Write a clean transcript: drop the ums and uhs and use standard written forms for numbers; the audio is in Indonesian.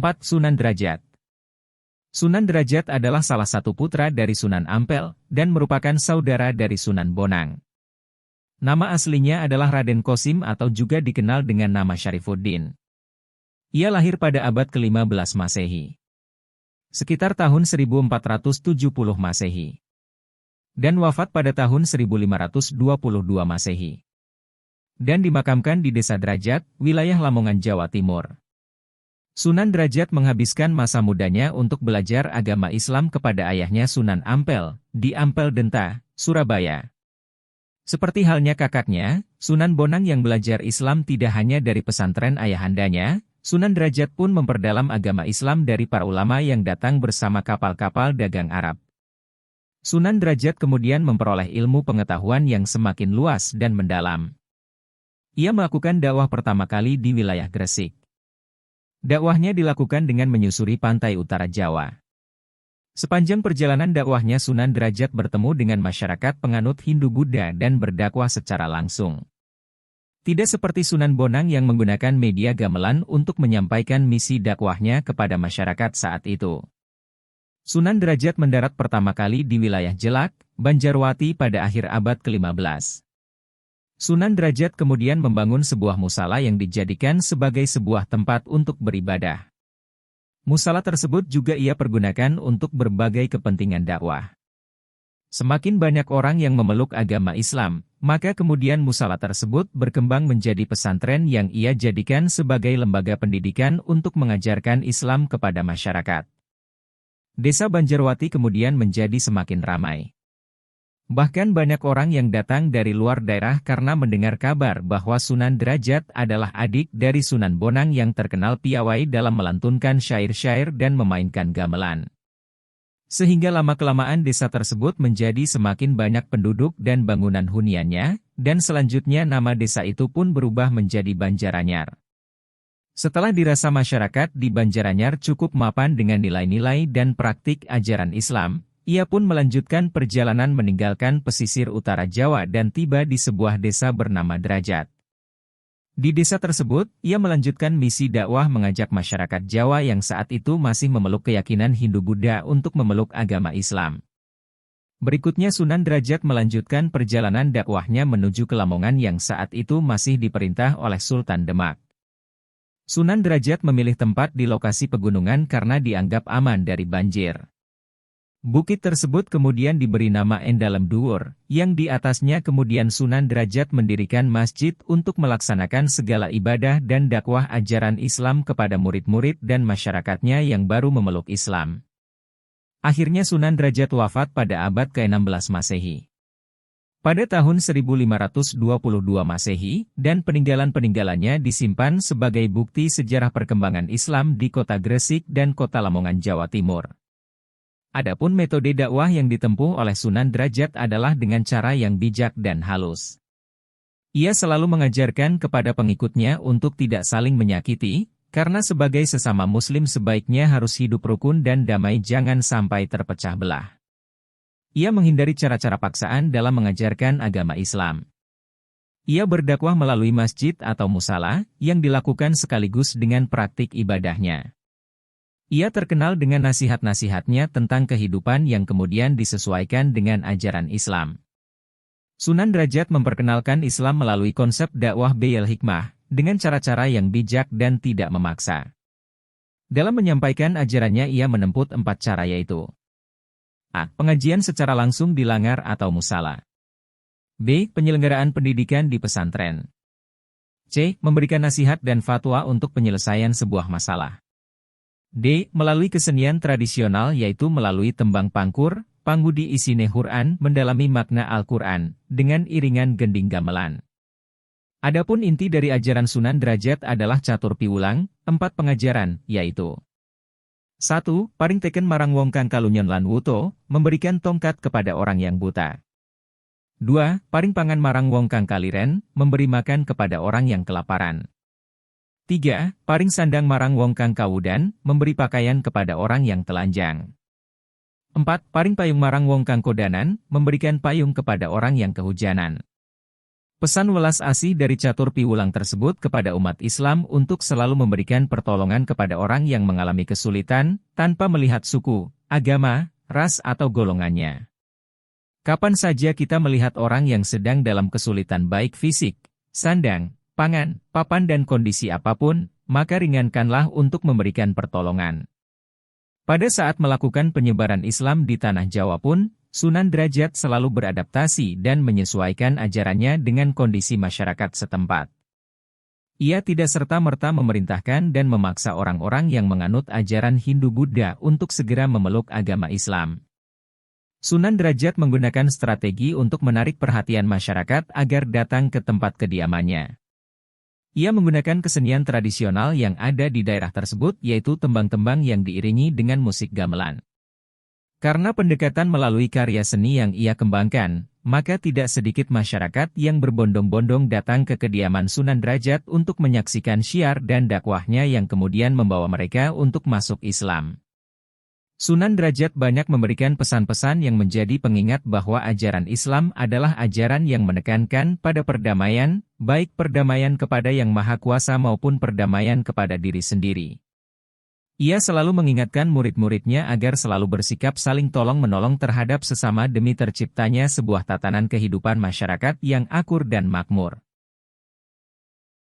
4. Sunan Derajat. Sunan Derajat adalah salah satu putra dari Sunan Ampel, dan merupakan saudara dari Sunan Bonang. Nama aslinya adalah Raden Qasim atau juga dikenal dengan nama Syarifuddin. Ia lahir pada abad ke-15 Masehi. Sekitar tahun 1470 Masehi. Dan wafat pada tahun 1522 Masehi. Dan dimakamkan di Desa Derajat, wilayah Lamongan, Jawa Timur. Sunan Derajat menghabiskan masa mudanya untuk belajar agama Islam kepada ayahnya Sunan Ampel, di Ampel Denta, Surabaya. Seperti halnya kakaknya, Sunan Bonang yang belajar Islam tidak hanya dari pesantren ayahandanya, Sunan Derajat pun memperdalam agama Islam dari para ulama yang datang bersama kapal-kapal dagang Arab. Sunan Derajat kemudian memperoleh ilmu pengetahuan yang semakin luas dan mendalam. Ia melakukan dakwah pertama kali di wilayah Gresik. Dakwahnya dilakukan dengan menyusuri pantai utara Jawa. Sepanjang perjalanan dakwahnya Sunan Derajat bertemu dengan masyarakat penganut Hindu-Buddha dan berdakwah secara langsung. Tidak seperti Sunan Bonang yang menggunakan media gamelan untuk menyampaikan misi dakwahnya kepada masyarakat saat itu. Sunan Derajat mendarat pertama kali di wilayah Jelak, Banjarwati pada akhir abad ke-15. Sunan Derajat kemudian membangun sebuah musala yang dijadikan sebagai sebuah tempat untuk beribadah. Musala tersebut juga ia pergunakan untuk berbagai kepentingan dakwah. Semakin banyak orang yang memeluk agama Islam, maka kemudian musala tersebut berkembang menjadi pesantren yang ia jadikan sebagai lembaga pendidikan untuk mengajarkan Islam kepada masyarakat. Desa Banjarwati kemudian menjadi semakin ramai. Bahkan banyak orang yang datang dari luar daerah karena mendengar kabar bahwa Sunan Derajat adalah adik dari Sunan Bonang yang terkenal piawai dalam melantunkan syair-syair dan memainkan gamelan. Sehingga lama-kelamaan desa tersebut menjadi semakin banyak penduduk dan bangunan huniannya, dan selanjutnya nama desa itu pun berubah menjadi Banjaranyar. Setelah dirasa masyarakat di Banjaranyar cukup mapan dengan nilai-nilai dan praktik ajaran Islam, ia pun melanjutkan perjalanan meninggalkan pesisir utara Jawa dan tiba di sebuah desa bernama Derajat. Di desa tersebut, ia melanjutkan misi dakwah mengajak masyarakat Jawa yang saat itu masih memeluk keyakinan Hindu-Buddha untuk memeluk agama Islam. Berikutnya Sunan Derajat melanjutkan perjalanan dakwahnya menuju ke Lamongan yang saat itu masih diperintah oleh Sultan Demak. Sunan Derajat memilih tempat di lokasi pegunungan karena dianggap aman dari banjir. Bukit tersebut kemudian diberi nama Endalem Dhuwur, yang di atasnya kemudian Sunan Derajat mendirikan masjid untuk melaksanakan segala ibadah dan dakwah ajaran Islam kepada murid-murid dan masyarakatnya yang baru memeluk Islam. Akhirnya Sunan Derajat wafat pada abad ke-16 Masehi. Pada tahun 1522 Masehi, dan peninggalan-peninggalannya disimpan sebagai bukti sejarah perkembangan Islam di kota Gresik dan kota Lamongan, Jawa Timur. Adapun metode dakwah yang ditempuh oleh Sunan Derajat adalah dengan cara yang bijak dan halus. Ia selalu mengajarkan kepada pengikutnya untuk tidak saling menyakiti, karena sebagai sesama muslim sebaiknya harus hidup rukun dan damai, jangan sampai terpecah belah. Ia menghindari cara-cara paksaan dalam mengajarkan agama Islam. Ia berdakwah melalui masjid atau musala, yang dilakukan sekaligus dengan praktik ibadahnya. Ia terkenal dengan nasihat-nasihatnya tentang kehidupan yang kemudian disesuaikan dengan ajaran Islam. Sunan Derajat memperkenalkan Islam melalui konsep dakwah bil hikmah, dengan cara-cara yang bijak dan tidak memaksa. Dalam menyampaikan ajarannya ia menempuh 4 cara yaitu: A. Pengajian secara langsung di langar atau musala. B. Penyelenggaraan pendidikan di pesantren. C. Memberikan nasihat dan fatwa untuk penyelesaian sebuah masalah. D. Melalui kesenian tradisional yaitu melalui tembang pangkur, panggudi isine Quran, mendalami makna Al-Quran, dengan iringan gending gamelan. Adapun inti dari ajaran Sunan Derajat adalah catur piwulang, 4 pengajaran, yaitu 1. Paring teken marang wong kang kalunyon lan wuto, memberikan tongkat kepada orang yang buta. 2. Paring pangan marang wong kang kaliren, memberi makan kepada orang yang kelaparan. 3. Paring sandang marang wong kang kawudan, memberi pakaian kepada orang yang telanjang. 4. Paring payung marang wong kang kodanan, memberikan payung kepada orang yang kehujanan. Pesan welas asih dari Catur Piwulang tersebut kepada umat Islam untuk selalu memberikan pertolongan kepada orang yang mengalami kesulitan, tanpa melihat suku, agama, ras atau golongannya. Kapan saja kita melihat orang yang sedang dalam kesulitan baik fisik, sandang, pangan, papan dan kondisi apapun, maka ringankanlah untuk memberikan pertolongan. Pada saat melakukan penyebaran Islam di Tanah Jawa pun, Sunan Derajat selalu beradaptasi dan menyesuaikan ajarannya dengan kondisi masyarakat setempat. Ia tidak serta-merta memerintahkan dan memaksa orang-orang yang menganut ajaran Hindu-Buddha untuk segera memeluk agama Islam. Sunan Derajat menggunakan strategi untuk menarik perhatian masyarakat agar datang ke tempat kediamannya. Ia menggunakan kesenian tradisional yang ada di daerah tersebut, yaitu tembang-tembang yang diiringi dengan musik gamelan. Karena pendekatan melalui karya seni yang ia kembangkan, maka tidak sedikit masyarakat yang berbondong-bondong datang ke kediaman Sunan Derajat untuk menyaksikan syiar dan dakwahnya yang kemudian membawa mereka untuk masuk Islam. Sunan Derajat banyak memberikan pesan-pesan yang menjadi pengingat bahwa ajaran Islam adalah ajaran yang menekankan pada perdamaian, baik perdamaian kepada Yang Maha Kuasa maupun perdamaian kepada diri sendiri. Ia selalu mengingatkan murid-muridnya agar selalu bersikap saling tolong-menolong terhadap sesama demi terciptanya sebuah tatanan kehidupan masyarakat yang akur dan makmur.